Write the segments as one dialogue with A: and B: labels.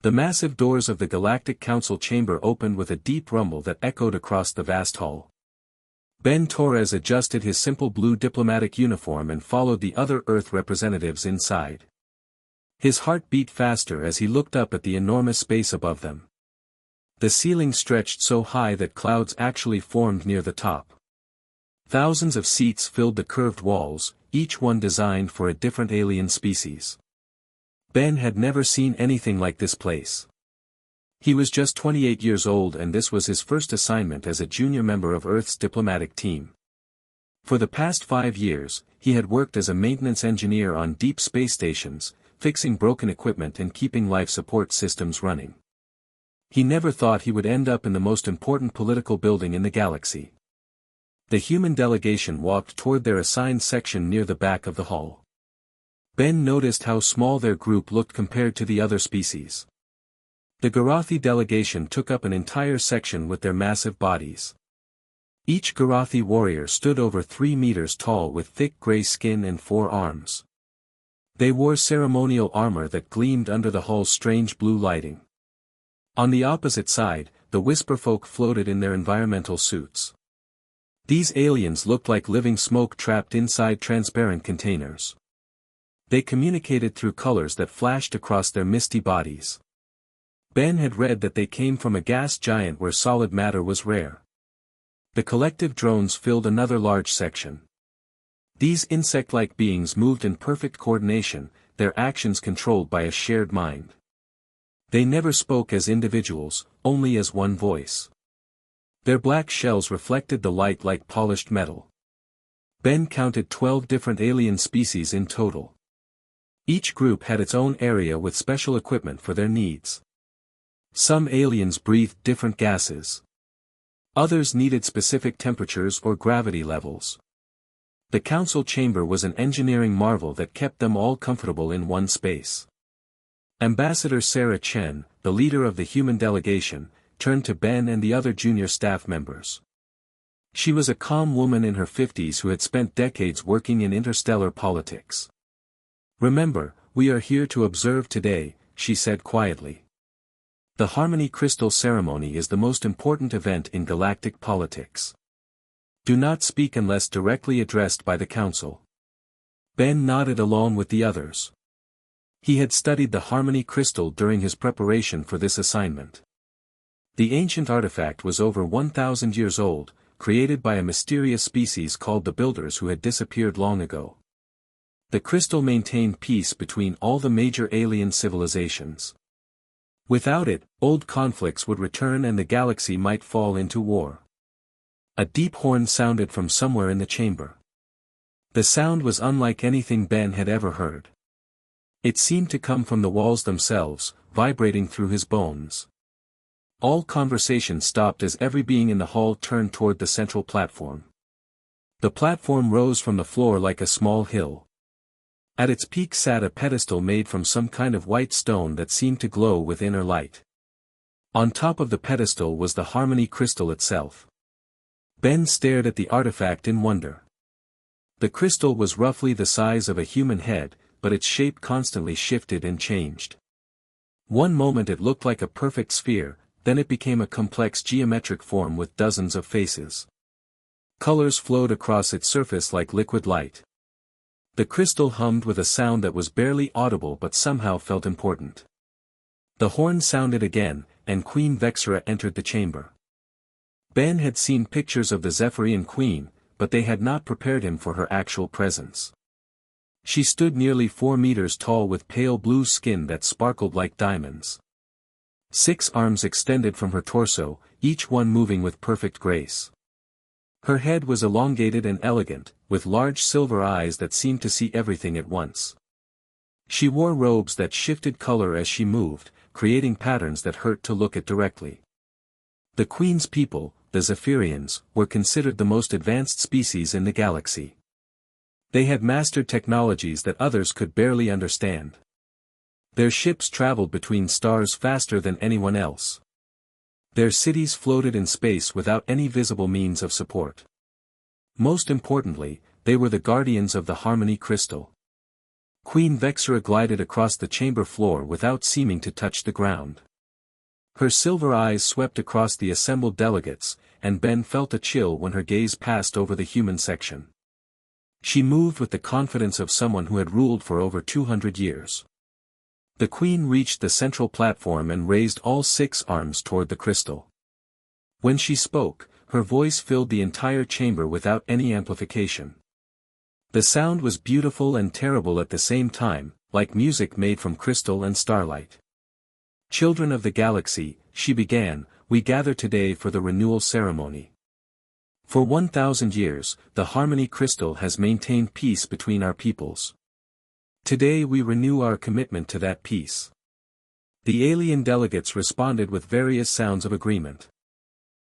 A: The massive doors of the Galactic Council chamber opened with a deep rumble that echoed across the vast hall. Ben Torres adjusted his simple blue diplomatic uniform and followed the other Earth representatives inside. His heart beat faster as he looked up at the enormous space above them. The ceiling stretched so high that clouds actually formed near the top. Thousands of seats filled the curved walls, each one designed for a different alien species. Ben had never seen anything like this place. He was just 28 years old and this was his first assignment as a junior member of Earth's diplomatic team. For the past 5 years, he had worked as a maintenance engineer on deep space stations, fixing broken equipment and keeping life support systems running. He never thought he would end up in the most important political building in the galaxy. The human delegation walked toward their assigned section near the back of the hall. Ben noticed how small their group looked compared to the other species. The Garathi delegation took up an entire section with their massive bodies. Each Garathi warrior stood over 3 meters tall with thick gray skin and 4 arms. They wore ceremonial armor that gleamed under the hall's strange blue lighting. On the opposite side, the Whisperfolk floated in their environmental suits. These aliens looked like living smoke trapped inside transparent containers. They communicated through colors that flashed across their misty bodies. Ben had read that they came from a gas giant where solid matter was rare. The collective drones filled another large section. These insect-like beings moved in perfect coordination, their actions controlled by a shared mind. They never spoke as individuals, only as one voice. Their black shells reflected the light like polished metal. Ben counted 12 different alien species in total. Each group had its own area with special equipment for their needs. Some aliens breathed different gases. Others needed specific temperatures or gravity levels. The council chamber was an engineering marvel that kept them all comfortable in one space. Ambassador Sarah Chen, the leader of the human delegation, turned to Ben and the other junior staff members. She was a calm woman in her 50s who had spent decades working in interstellar politics. "Remember, we are here to observe today," she said quietly. "The Harmony Crystal ceremony is the most important event in galactic politics. Do not speak unless directly addressed by the council." Ben nodded along with the others. He had studied the Harmony Crystal during his preparation for this assignment. The ancient artifact was over 1,000 years old, created by a mysterious species called the Builders who had disappeared long ago. The crystal maintained peace between all the major alien civilizations. Without it, old conflicts would return and the galaxy might fall into war. A deep horn sounded from somewhere in the chamber. The sound was unlike anything Ben had ever heard. It seemed to come from the walls themselves, vibrating through his bones. All conversation stopped as every being in the hall turned toward the central platform. The platform rose from the floor like a small hill. At its peak sat a pedestal made from some kind of white stone that seemed to glow with inner light. On top of the pedestal was the Harmony Crystal itself. Ben stared at the artifact in wonder. The crystal was roughly the size of a human head, but its shape constantly shifted and changed. One moment it looked like a perfect sphere, then it became a complex geometric form with dozens of faces. Colors flowed across its surface like liquid light. The crystal hummed with a sound that was barely audible but somehow felt important. The horn sounded again, and Queen Vexera entered the chamber. Ben had seen pictures of the Zephyrian Queen, but they had not prepared him for her actual presence. She stood nearly 4 meters tall with pale blue skin that sparkled like diamonds. 6 arms extended from her torso, each one moving with perfect grace. Her head was elongated and elegant, with large silver eyes that seemed to see everything at once. She wore robes that shifted color as she moved, creating patterns that hurt to look at directly. The Queen's people, the Zephyrians, were considered the most advanced species in the galaxy. They had mastered technologies that others could barely understand. Their ships traveled between stars faster than anyone else. Their cities floated in space without any visible means of support. Most importantly, they were the guardians of the Harmony Crystal. Queen Vexera glided across the chamber floor without seeming to touch the ground. Her silver eyes swept across the assembled delegates, and Ben felt a chill when her gaze passed over the human section. She moved with the confidence of someone who had ruled for over 200 years. The queen reached the central platform and raised all 6 arms toward the crystal. When she spoke, her voice filled the entire chamber without any amplification. The sound was beautiful and terrible at the same time, like music made from crystal and starlight. "Children of the galaxy," she began, "we gather today for the renewal ceremony. For 1,000 years, the Harmony Crystal has maintained peace between our peoples. Today we renew our commitment to that peace." The alien delegates responded with various sounds of agreement.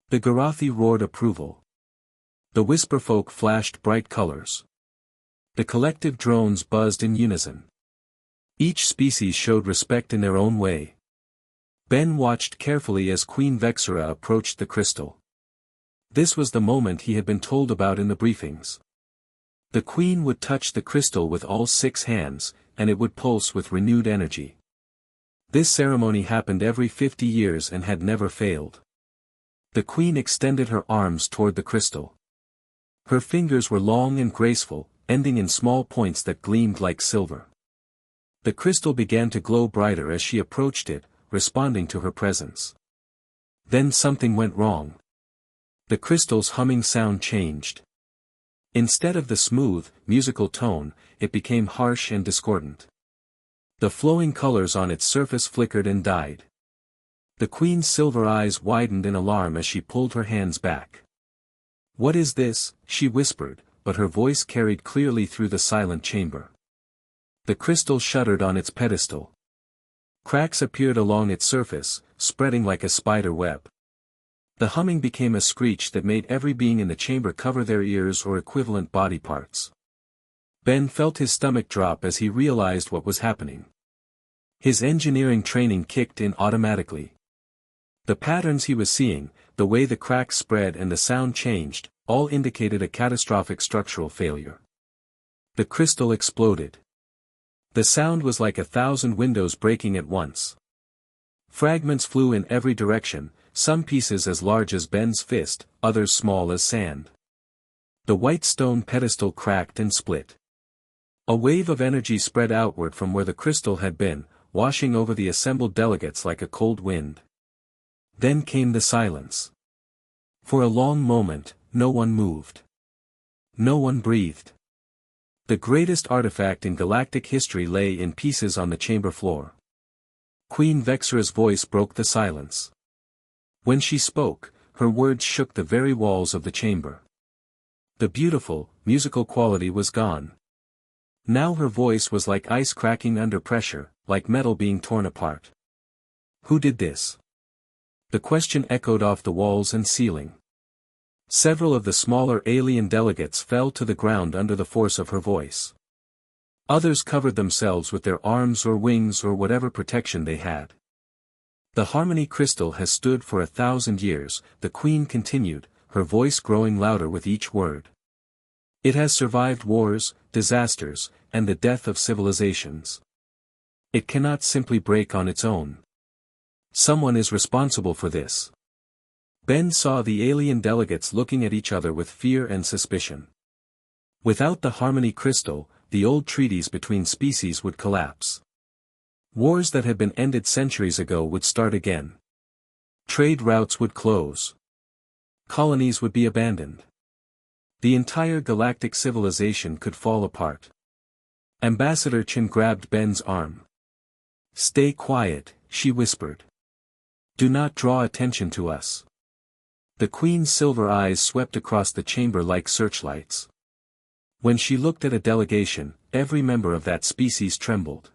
A: The Garathi roared approval. The Whisperfolk flashed bright colors. The collective drones buzzed in unison. Each species showed respect in their own way. Ben watched carefully as Queen Vexera approached the crystal. This was the moment he had been told about in the briefings. The queen would touch the crystal with all 6 hands, and it would pulse with renewed energy. This ceremony happened every 50 years and had never failed. The queen extended her arms toward the crystal. Her fingers were long and graceful, ending in small points that gleamed like silver. The crystal began to glow brighter as she approached it, responding to her presence. Then something went wrong. The crystal's humming sound changed. Instead of the smooth, musical tone, it became harsh and discordant. The flowing colors on its surface flickered and died. The queen's silver eyes widened in alarm as she pulled her hands back. "What is this?" she whispered, but her voice carried clearly through the silent chamber. The crystal shuddered on its pedestal. Cracks appeared along its surface, spreading like a spider web. The humming became a screech that made every being in the chamber cover their ears or equivalent body parts. Ben felt his stomach drop as he realized what was happening. His engineering training kicked in automatically. The patterns he was seeing, the way the cracks spread and the sound changed, all indicated a catastrophic structural failure. The crystal exploded. The sound was like 1,000 windows breaking at once. Fragments flew in every direction, some pieces as large as Ben's fist, others small as sand. The white stone pedestal cracked and split. A wave of energy spread outward from where the crystal had been, washing over the assembled delegates like a cold wind. Then came the silence. For a long moment, no one moved. No one breathed. The greatest artifact in galactic history lay in pieces on the chamber floor. Queen Vexera's voice broke the silence. When she spoke, her words shook the very walls of the chamber. The beautiful, musical quality was gone. Now her voice was like ice cracking under pressure, like metal being torn apart. "Who did this?" The question echoed off the walls and ceiling. Several of the smaller alien delegates fell to the ground under the force of her voice. Others covered themselves with their arms or wings or whatever protection they had. "The Harmony Crystal has stood for 1,000 years, the Queen continued, her voice growing louder with each word. It has survived wars, disasters, and the death of civilizations. It cannot simply break on its own. Someone is responsible for this." Ben saw the alien delegates looking at each other with fear and suspicion. Without the Harmony Crystal, the old treaties between species would collapse. Wars that had been ended centuries ago would start again. Trade routes would close. Colonies would be abandoned. The entire galactic civilization could fall apart. Ambassador Chen grabbed Ben's arm. "Stay quiet," she whispered. "Do not draw attention to us." The Queen's silver eyes swept across the chamber like searchlights. When she looked at a delegation, every member of that species trembled.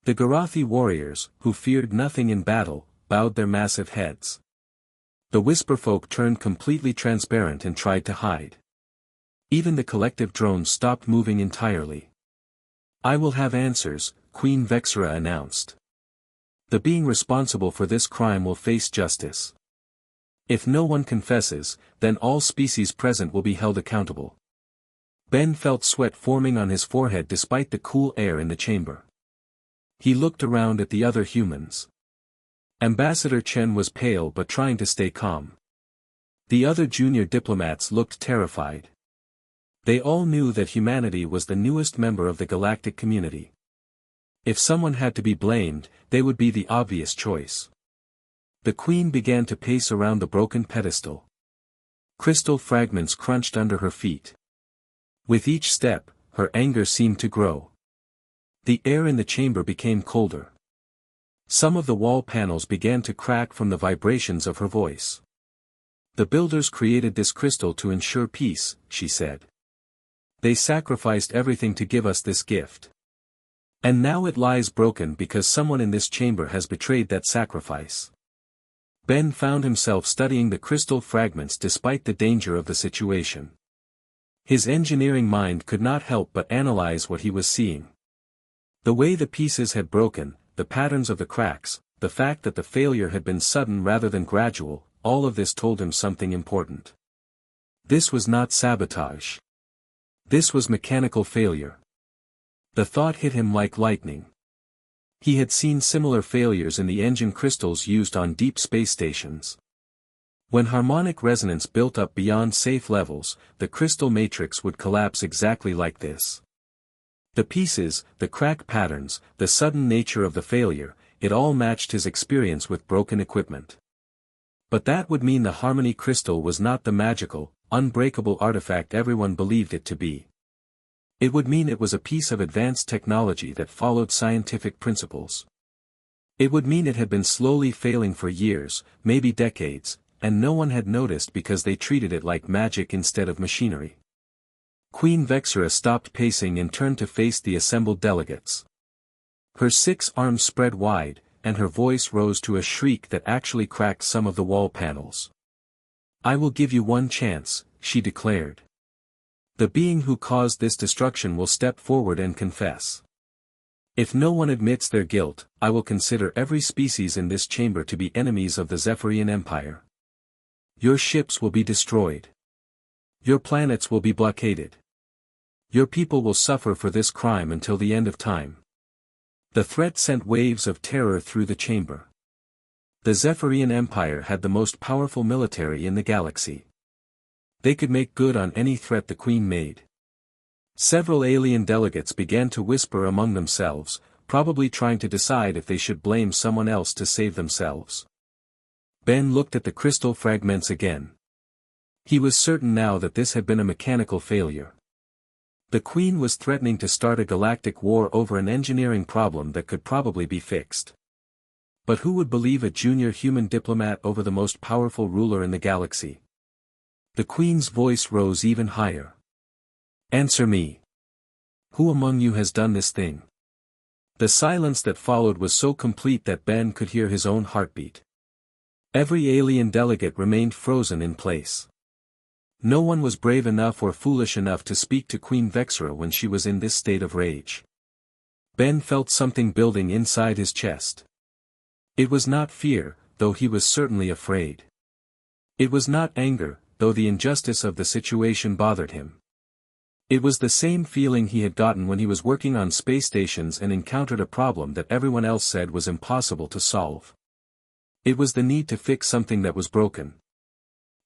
A: The Garathi warriors, who feared nothing in battle, bowed their massive heads. The Whisperfolk turned completely transparent and tried to hide. Even the collective drones stopped moving entirely. "I will have answers," Queen Vexera announced. "The being responsible for this crime will face justice. If no one confesses, then all species present will be held accountable." Ben felt sweat forming on his forehead despite the cool air in the chamber. He looked around at the other humans. Ambassador Chen was pale but trying to stay calm. The other junior diplomats looked terrified. They all knew that humanity was the newest member of the galactic community. If someone had to be blamed, they would be the obvious choice. The queen began to pace around the broken pedestal. Crystal fragments crunched under her feet. With each step, her anger seemed to grow. The air in the chamber became colder. Some of the wall panels began to crack from the vibrations of her voice. The builders created this crystal to ensure peace, she said. They sacrificed everything to give us this gift. And now it lies broken because someone in this chamber has betrayed that sacrifice. Ben found himself studying the crystal fragments despite the danger of the situation. His engineering mind could not help but analyze what he was seeing. The way the pieces had broken, the patterns of the cracks, the fact that the failure had been sudden rather than gradual, all of this told him something important. This was not sabotage. This was mechanical failure. The thought hit him like lightning. He had seen similar failures in the engine crystals used on deep space stations. When harmonic resonance built up beyond safe levels, the crystal matrix would collapse exactly like this. The pieces, the crack patterns, the sudden nature of the failure, it all matched his experience with broken equipment. But that would mean the harmony crystal was not the magical, unbreakable artifact everyone believed it to be. It would mean it was a piece of advanced technology that followed scientific principles. It would mean it had been slowly failing for years, maybe decades, and no one had noticed because they treated it like magic instead of machinery. Queen Vexera stopped pacing and turned to face the assembled delegates. Her 6 arms spread wide, and her voice rose to a shriek that actually cracked some of the wall panels. I will give you one chance, she declared. The being who caused this destruction will step forward and confess. If no one admits their guilt, I will consider every species in this chamber to be enemies of the Zephyrian Empire. Your ships will be destroyed. Your planets will be blockaded. Your people will suffer for this crime until the end of time. The threat sent waves of terror through the chamber. The Zephyrian Empire had the most powerful military in the galaxy. They could make good on any threat the Queen made. Several alien delegates began to whisper among themselves, probably trying to decide if they should blame someone else to save themselves. Ben looked at the crystal fragments again. He was certain now that this had been a mechanical failure. The Queen was threatening to start a galactic war over an engineering problem that could probably be fixed. But who would believe a junior human diplomat over the most powerful ruler in the galaxy? The Queen's voice rose even higher. Answer me. Who among you has done this thing? The silence that followed was so complete that Ben could hear his own heartbeat. Every alien delegate remained frozen in place. No one was brave enough or foolish enough to speak to Queen Vexera when she was in this state of rage. Ben felt something building inside his chest. It was not fear, though he was certainly afraid. It was not anger, though the injustice of the situation bothered him. It was the same feeling he had gotten when he was working on space stations and encountered a problem that everyone else said was impossible to solve. It was the need to fix something that was broken.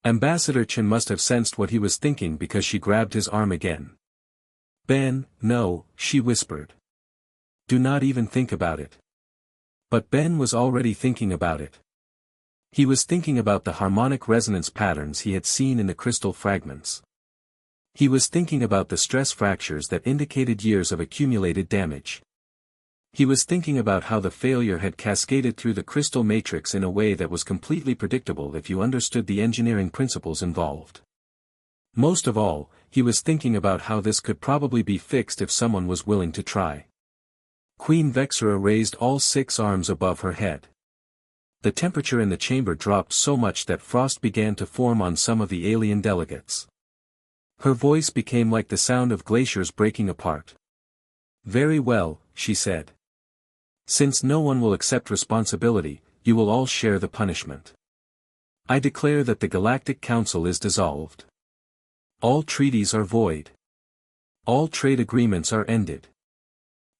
A: Ambassador Chen must have sensed what he was thinking because she grabbed his arm again. Ben, no, she whispered. Do not even think about it. But Ben was already thinking about it. He was thinking about the harmonic resonance patterns he had seen in the crystal fragments. He was thinking about the stress fractures that indicated years of accumulated damage. He was thinking about how the failure had cascaded through the crystal matrix in a way that was completely predictable if you understood the engineering principles involved. Most of all, he was thinking about how this could probably be fixed if someone was willing to try. Queen Vexera raised all 6 arms above her head. The temperature in the chamber dropped so much that frost began to form on some of the alien delegates. Her voice became like the sound of glaciers breaking apart. Very well, she said. Since no one will accept responsibility, you will all share the punishment. I declare that the Galactic Council is dissolved. All treaties are void. All trade agreements are ended.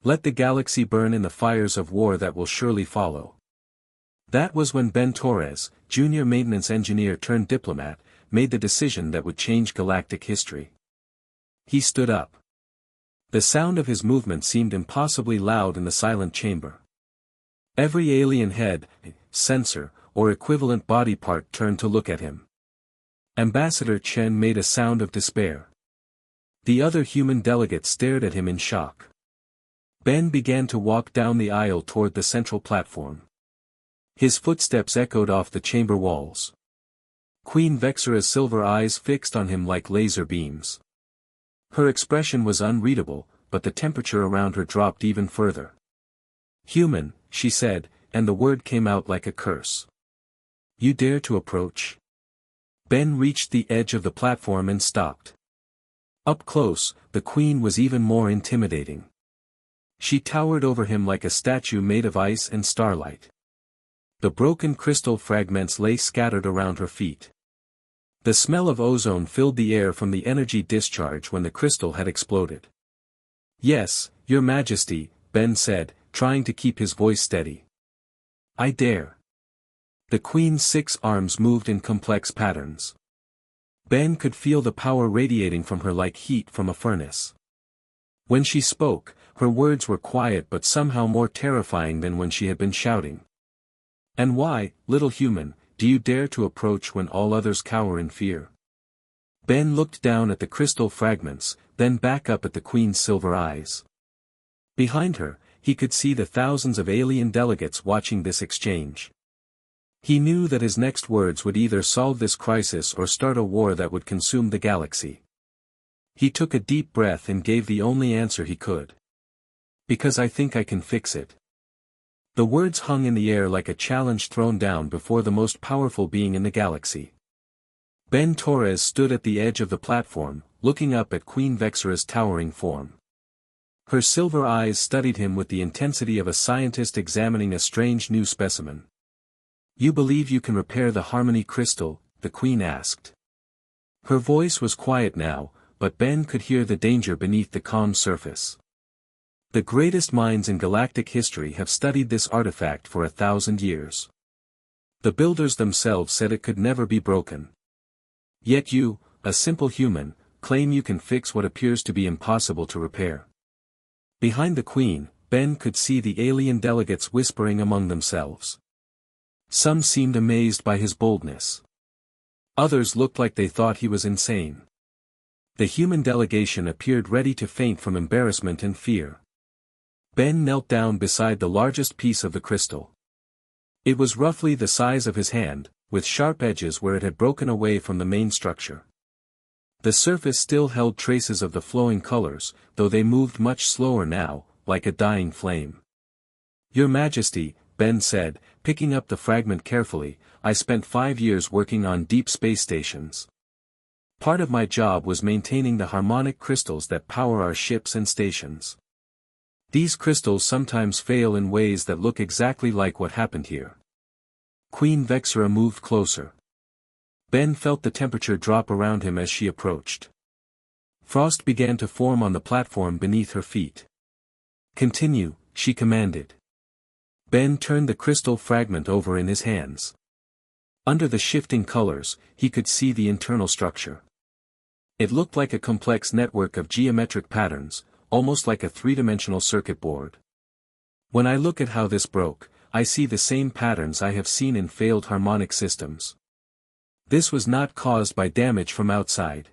A: Let the galaxy burn in the fires of war that will surely follow. That was when Ben Torres, junior maintenance engineer turned diplomat, made the decision that would change galactic history. He stood up. The sound of his movement seemed impossibly loud in the silent chamber. Every alien head, sensor, or equivalent body part turned to look at him. Ambassador Chen made a sound of despair. The other human delegates stared at him in shock. Ben began to walk down the aisle toward the central platform. His footsteps echoed off the chamber walls. Queen Vexera's silver eyes fixed on him like laser beams. Her expression was unreadable, but the temperature around her dropped even further. "Human," she said, and the word came out like a curse. "You dare to approach?" Ben reached the edge of the platform and stopped. Up close, the queen was even more intimidating. She towered over him like a statue made of ice and starlight. The broken crystal fragments lay scattered around her feet. The smell of ozone filled the air from the energy discharge when the crystal had exploded. "Yes, Your Majesty," Ben said, trying to keep his voice steady. "I dare." The queen's 6 arms moved in complex patterns. Ben could feel the power radiating from her like heat from a furnace. When she spoke, her words were quiet but somehow more terrifying than when she had been shouting. "And why, little human, do you dare to approach when all others cower in fear?" Ben looked down at the crystal fragments, then back up at the queen's silver eyes. Behind her, he could see the thousands of alien delegates watching this exchange. He knew that his next words would either solve this crisis or start a war that would consume the galaxy. He took a deep breath and gave the only answer he could. "Because I think I can fix it." The words hung in the air like a challenge thrown down before the most powerful being in the galaxy. Ben Torres stood at the edge of the platform, looking up at Queen Vexera's towering form. Her silver eyes studied him with the intensity of a scientist examining a strange new specimen. "You believe you can repair the Harmony Crystal?" the Queen asked. Her voice was quiet now, but Ben could hear the danger beneath the calm surface. "The greatest minds in galactic history have studied this artifact for 1,000 years. The builders themselves said it could never be broken. Yet you, a simple human, claim you can fix what appears to be impossible to repair." Behind the Queen, Ben could see the alien delegates whispering among themselves. Some seemed amazed by his boldness. Others looked like they thought he was insane. The human delegation appeared ready to faint from embarrassment and fear. Ben knelt down beside the largest piece of the crystal. It was roughly the size of his hand, with sharp edges where it had broken away from the main structure. The surface still held traces of the flowing colors, though they moved much slower now, like a dying flame. "Your Majesty," Ben said, picking up the fragment carefully, "I spent 5 years working on deep space stations. Part of my job was maintaining the harmonic crystals that power our ships and stations. These crystals sometimes fail in ways that look exactly like what happened here." Queen Vexera moved closer. Ben felt the temperature drop around him as she approached. Frost began to form on the platform beneath her feet. "Continue," she commanded. Ben turned the crystal fragment over in his hands. Under the shifting colors, he could see the internal structure. It looked like a complex network of geometric patterns, almost like a 3-dimensional circuit board. "When I look at how this broke, I see the same patterns I have seen in failed harmonic systems. This was not caused by damage from outside.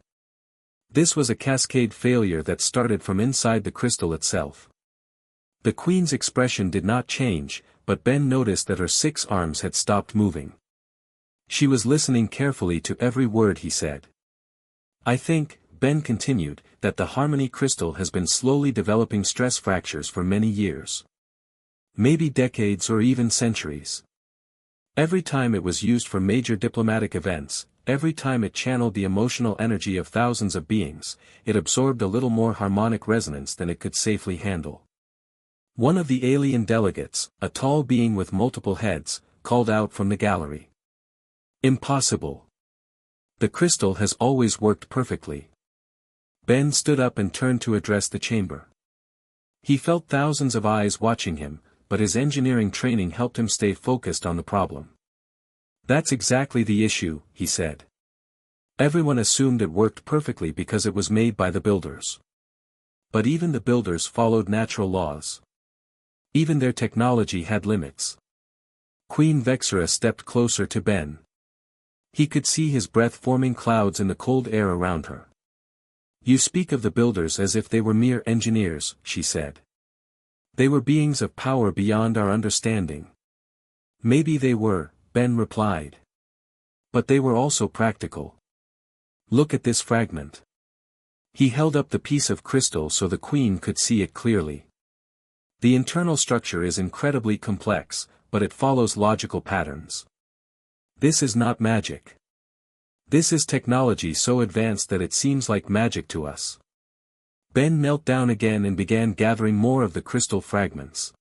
A: This was a cascade failure that started from inside the crystal itself." The Queen's expression did not change, but Ben noticed that her 6 arms had stopped moving. She was listening carefully to every word he said. "I think," Ben continued, "that the Harmony Crystal has been slowly developing stress fractures for many years. Maybe decades or even centuries. Every time it was used for major diplomatic events, every time it channeled the emotional energy of thousands of beings, it absorbed a little more harmonic resonance than it could safely handle." One of the alien delegates, a tall being with multiple heads, called out from the gallery. "Impossible. The crystal has always worked perfectly." Ben stood up and turned to address the chamber. He felt thousands of eyes watching him, but his engineering training helped him stay focused on the problem. "That's exactly the issue," he said. "Everyone assumed it worked perfectly because it was made by the builders. But even the builders followed natural laws. Even their technology had limits." Queen Vexera stepped closer to Ben. He could see his breath forming clouds in the cold air around her. "You speak of the builders as if they were mere engineers," she said. "They were beings of power beyond our understanding." "Maybe they were," Ben replied. "But they were also practical. Look at this fragment." He held up the piece of crystal so the queen could see it clearly. The internal structure is incredibly complex, but it follows logical patterns. This is not magic. This is technology so advanced that it seems like magic to us. Ben knelt down again and began gathering more of the crystal fragments.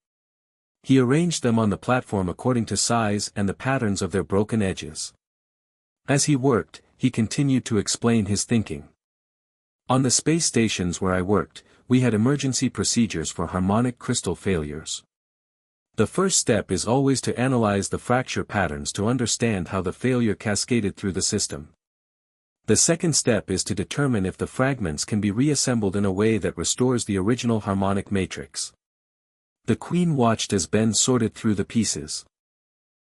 A: He arranged them on the platform according to size and the patterns of their broken edges. As he worked, he continued to explain his thinking. "On the space stations where I worked, we had emergency procedures for harmonic crystal failures. The first step is always to analyze the fracture patterns to understand how the failure cascaded through the system. The second step is to determine if the fragments can be reassembled in a way that restores the original harmonic matrix." The queen watched as Ben sorted through the pieces.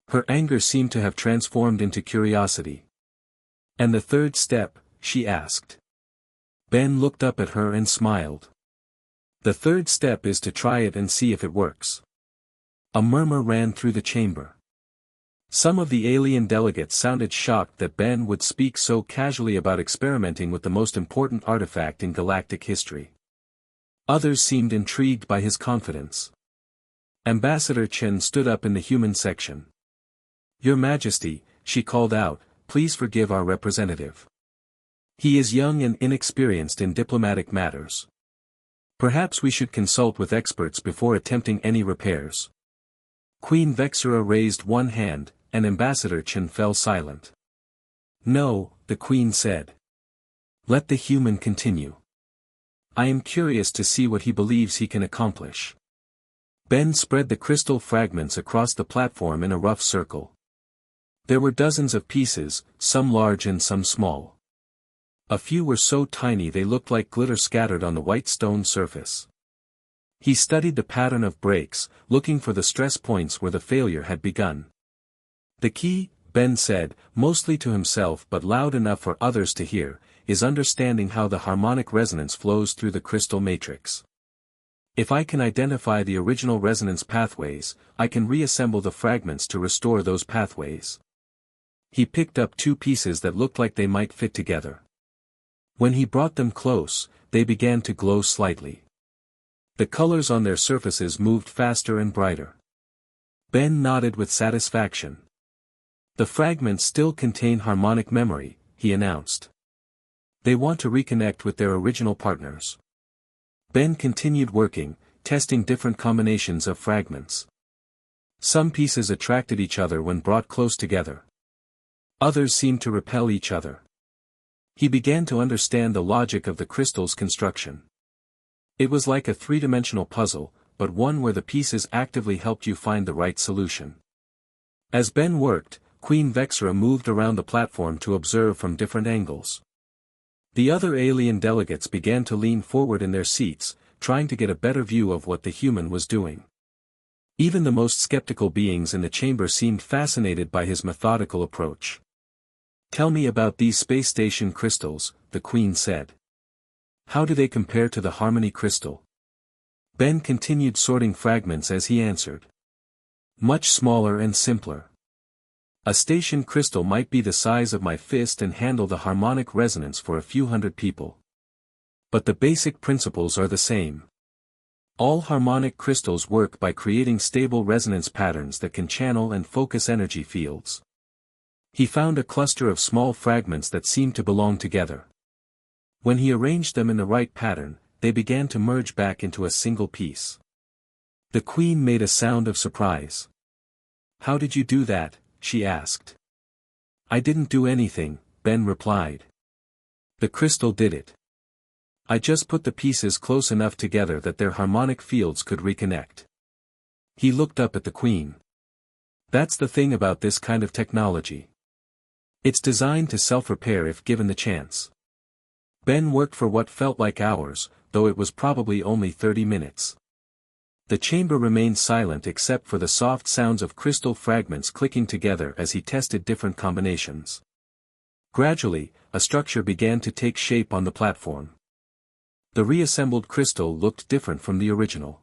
A: Her anger seemed to have transformed into curiosity. "And the third step?" she asked. Ben looked up at her and smiled. "The third step is to try it and see if it works." A murmur ran through the chamber. Some of the alien delegates sounded shocked that Ben would speak so casually about experimenting with the most important artifact in galactic history. Others seemed intrigued by his confidence. Ambassador Chen stood up in the human section. "Your Majesty," she called out, "please forgive our representative. He is young and inexperienced in diplomatic matters. Perhaps we should consult with experts before attempting any repairs." Queen Vexera raised one hand, and Ambassador Chen fell silent. "No," the Queen said. "Let the human continue. I am curious to see what he believes he can accomplish." Ben spread the crystal fragments across the platform in a rough circle. There were dozens of pieces, some large and some small. A few were so tiny they looked like glitter scattered on the white stone surface. He studied the pattern of breaks, looking for the stress points where the failure had begun. "The key," Ben said, mostly to himself but loud enough for others to hear, "is understanding how the harmonic resonance flows through the crystal matrix. If I can identify the original resonance pathways, I can reassemble the fragments to restore those pathways." He picked up two pieces that looked like they might fit together. When he brought them close, they began to glow slightly. The colors on their surfaces moved faster and brighter. Ben nodded with satisfaction. "The fragments still contain harmonic memory," he announced. "They want to reconnect with their original partners." Ben continued working, testing different combinations of fragments. Some pieces attracted each other when brought close together. Others seemed to repel each other. He began to understand the logic of the crystal's construction. It was like a three-dimensional puzzle, but one where the pieces actively helped you find the right solution. As Ben worked, Queen Vexera moved around the platform to observe from different angles. The other alien delegates began to lean forward in their seats, trying to get a better view of what the human was doing. Even the most skeptical beings in the chamber seemed fascinated by his methodical approach. "Tell me about these space station crystals," the Queen said. "How do they compare to the Harmony crystal?" Ben continued sorting fragments as he answered. "Much smaller and simpler. A station crystal might be the size of my fist and handle the harmonic resonance for a few hundred people. But the basic principles are the same. All harmonic crystals work by creating stable resonance patterns that can channel and focus energy fields." He found a cluster of small fragments that seemed to belong together. When he arranged them in the right pattern, they began to merge back into a single piece. The Queen made a sound of surprise. "How did you do that?" she asked. "I didn't do anything," Ben replied. "The crystal did it. I just put the pieces close enough together that their harmonic fields could reconnect. He looked up at the Queen. That's the thing about this kind of technology. It's designed to self-repair if given the chance. Ben worked for what felt like hours, though it was probably only 30 minutes. The chamber remained silent except for the soft sounds of crystal fragments clicking together as he tested different combinations. Gradually, a structure began to take shape on the platform. The reassembled crystal looked different from the original.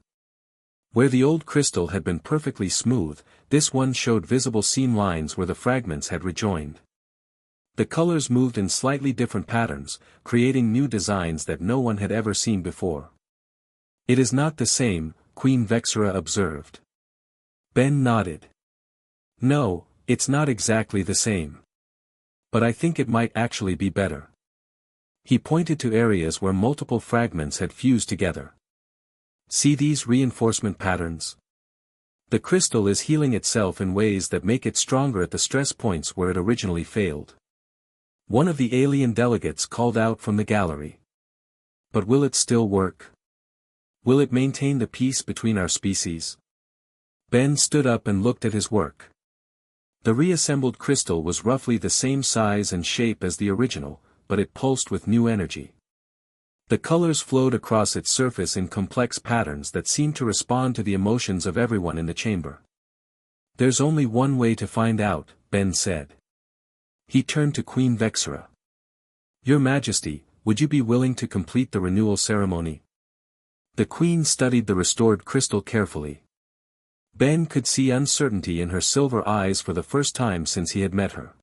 A: Where the old crystal had been perfectly smooth, this one showed visible seam lines where the fragments had rejoined. The colors moved in slightly different patterns, creating new designs that no one had ever seen before. It is not the same, Queen Vexera observed. Ben nodded. No, it's not exactly the same. But I think it might actually be better. He pointed to areas where multiple fragments had fused together. See these reinforcement patterns? The crystal is healing itself in ways that make it stronger at the stress points where it originally failed. One of the alien delegates called out from the gallery. But will it still work? Will it maintain the peace between our species? Ben stood up and looked at his work. The reassembled crystal was roughly the same size and shape as the original, but it pulsed with new energy. The colors flowed across its surface in complex patterns that seemed to respond to the emotions of everyone in the chamber. There's only one way to find out, Ben said. He turned to Queen Vexera. Your Majesty, would you be willing to complete the renewal ceremony? The Queen studied the restored crystal carefully. Ben could see uncertainty in her silver eyes for the first time since he had met her.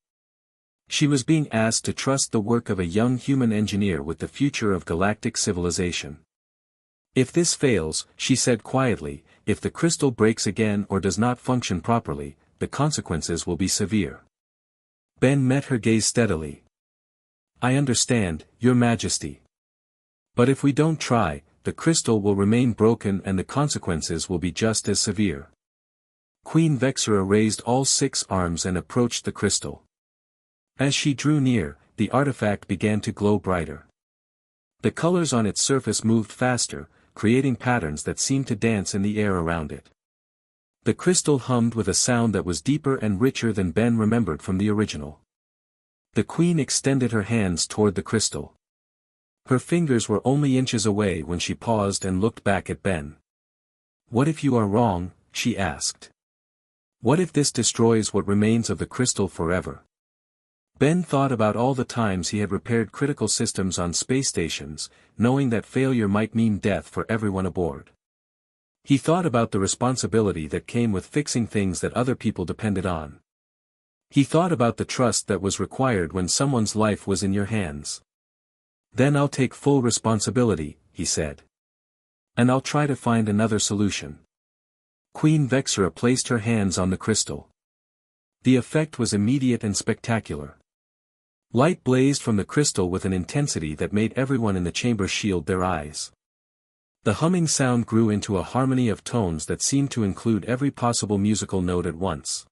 A: She was being asked to trust the work of a young human engineer with the future of galactic civilization. If this fails, she said quietly, if the crystal breaks again or does not function properly, the consequences will be severe. Ben met her gaze steadily. I understand, Your Majesty. But if we don't try, the crystal will remain broken and the consequences will be just as severe. Queen Vexera raised all 6 arms and approached the crystal. As she drew near, the artifact began to glow brighter. The colors on its surface moved faster, creating patterns that seemed to dance in the air around it. The crystal hummed with a sound that was deeper and richer than Ben remembered from the original. The Queen extended her hands toward the crystal. Her fingers were only inches away when she paused and looked back at Ben. What if you are wrong? She asked. What if this destroys what remains of the crystal forever? Ben thought about all the times he had repaired critical systems on space stations, knowing that failure might mean death for everyone aboard. He thought about the responsibility that came with fixing things that other people depended on. He thought about the trust that was required when someone's life was in your hands. Then I'll take full responsibility, he said. And I'll try to find another solution. Queen Vexera placed her hands on the crystal. The effect was immediate and spectacular. Light blazed from the crystal with an intensity that made everyone in the chamber shield their eyes. The humming sound grew into a harmony of tones that seemed to include every possible musical note at once.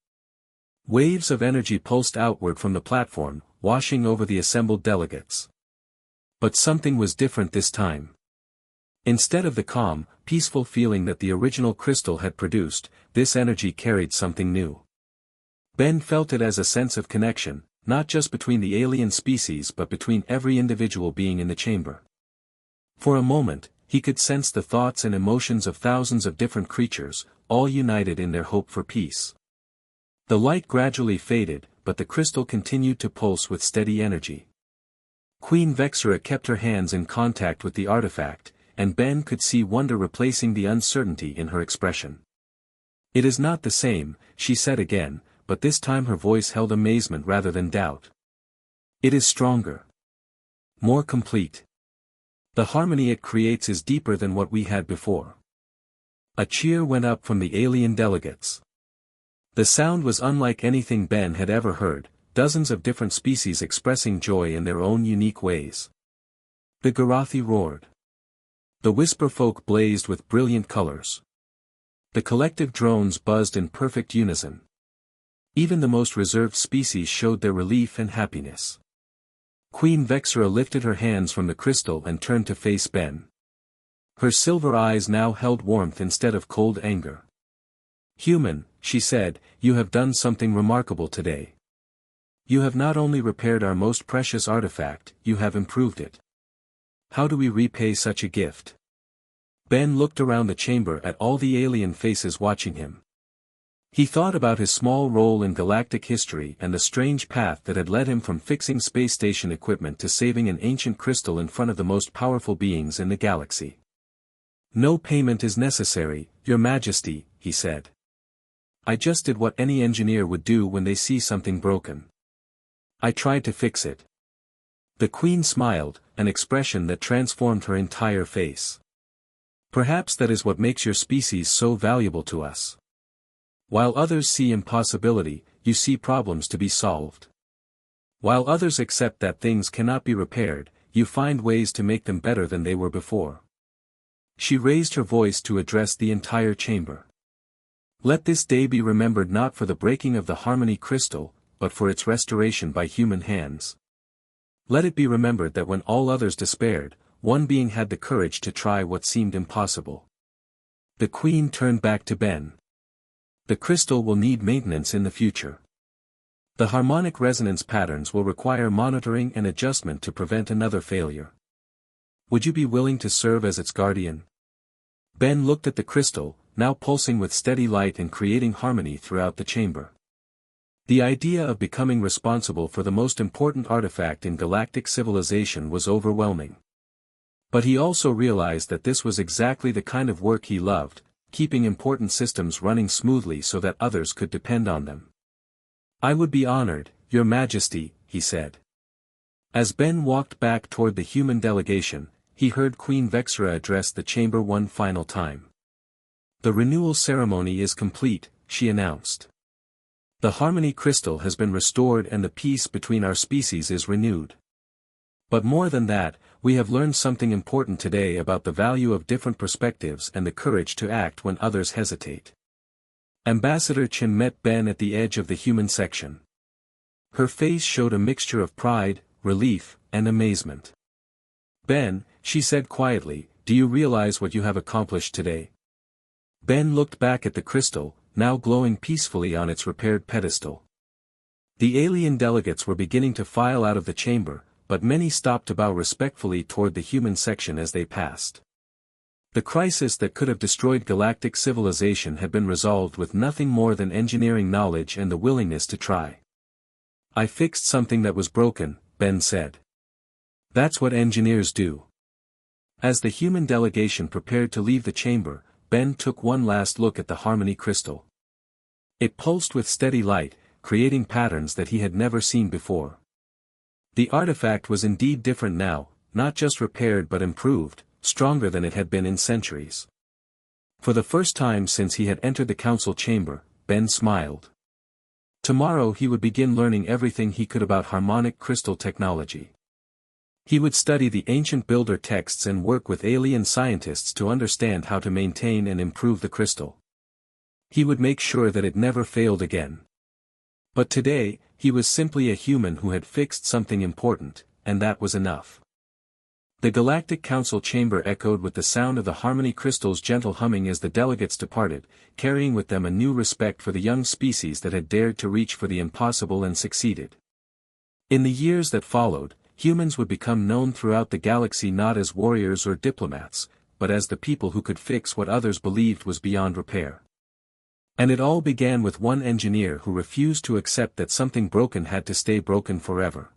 A: Waves of energy pulsed outward from the platform, washing over the assembled delegates. But something was different this time. Instead of the calm, peaceful feeling that the original crystal had produced, this energy carried something new. Ben felt it as a sense of connection, not just between the alien species but between every individual being in the chamber. For a moment, he could sense the thoughts and emotions of thousands of different creatures, all united in their hope for peace. The light gradually faded, but the crystal continued to pulse with steady energy. Queen Vexera kept her hands in contact with the artifact, and Ben could see wonder replacing the uncertainty in her expression. It is not the same, she said again, but this time her voice held amazement rather than doubt. It is stronger. More complete. The harmony it creates is deeper than what we had before. A cheer went up from the alien delegates. The sound was unlike anything Ben had ever heard, dozens of different species expressing joy in their own unique ways. The Garathi roared. The Whisper folk blazed with brilliant colors. The collective drones buzzed in perfect unison. Even the most reserved species showed their relief and happiness. Queen Vexera lifted her hands from the crystal and turned to face Ben. Her silver eyes now held warmth instead of cold anger. "Human," she said, "you have done something remarkable today. You have not only repaired our most precious artifact, you have improved it. How do we repay such a gift?" Ben looked around the chamber at all the alien faces watching him. He thought about his small role in galactic history and the strange path that had led him from fixing space station equipment to saving an ancient crystal in front of the most powerful beings in the galaxy. "No payment is necessary, Your Majesty," he said. "I just did what any engineer would do when they see something broken. I tried to fix it." The Queen smiled, an expression that transformed her entire face. "Perhaps that is what makes your species so valuable to us. While others see impossibility, you see problems to be solved. While others accept that things cannot be repaired, you find ways to make them better than they were before." She raised her voice to address the entire chamber. "Let this day be remembered not for the breaking of the Harmony Crystal, but for its restoration by human hands. Let it be remembered that when all others despaired, one being had the courage to try what seemed impossible." The Queen turned back to Ben. "The crystal will need maintenance in the future. The harmonic resonance patterns will require monitoring and adjustment to prevent another failure. Would you be willing to serve as its guardian?" Ben looked at the crystal, now pulsing with steady light and creating harmony throughout the chamber. The idea of becoming responsible for the most important artifact in galactic civilization was overwhelming. But he also realized that this was exactly the kind of work he loved, keeping important systems running smoothly so that others could depend on them. "I would be honored, Your Majesty," he said. As Ben walked back toward the human delegation, he heard Queen Vexera address the chamber one final time. "The renewal ceremony is complete," she announced. "The Harmony Crystal has been restored and the peace between our species is renewed. But more than that, we have learned something important today about the value of different perspectives and the courage to act when others hesitate." Ambassador Chen met Ben at the edge of the human section. Her face showed a mixture of pride, relief, and amazement. "Ben," she said quietly, "do you realize what you have accomplished today?" Ben looked back at the crystal, now glowing peacefully on its repaired pedestal. The alien delegates were beginning to file out of the chamber, but many stopped to bow respectfully toward the human section as they passed. The crisis that could have destroyed galactic civilization had been resolved with nothing more than engineering knowledge and the willingness to try. "I fixed something that was broken," Ben said. "That's what engineers do." As the human delegation prepared to leave the chamber, Ben took one last look at the Harmony Crystal. It pulsed with steady light, creating patterns that he had never seen before. The artifact was indeed different now, not just repaired but improved, stronger than it had been in centuries. For the first time since he had entered the council chamber, Ben smiled. Tomorrow he would begin learning everything he could about harmonic crystal technology. He would study the ancient builder texts and work with alien scientists to understand how to maintain and improve the crystal. He would make sure that it never failed again. But today, he was simply a human who had fixed something important, and that was enough. The Galactic Council chamber echoed with the sound of the Harmony Crystal's gentle humming as the delegates departed, carrying with them a new respect for the young species that had dared to reach for the impossible and succeeded. In the years that followed, humans would become known throughout the galaxy not as warriors or diplomats, but as the people who could fix what others believed was beyond repair. And it all began with one engineer who refused to accept that something broken had to stay broken forever.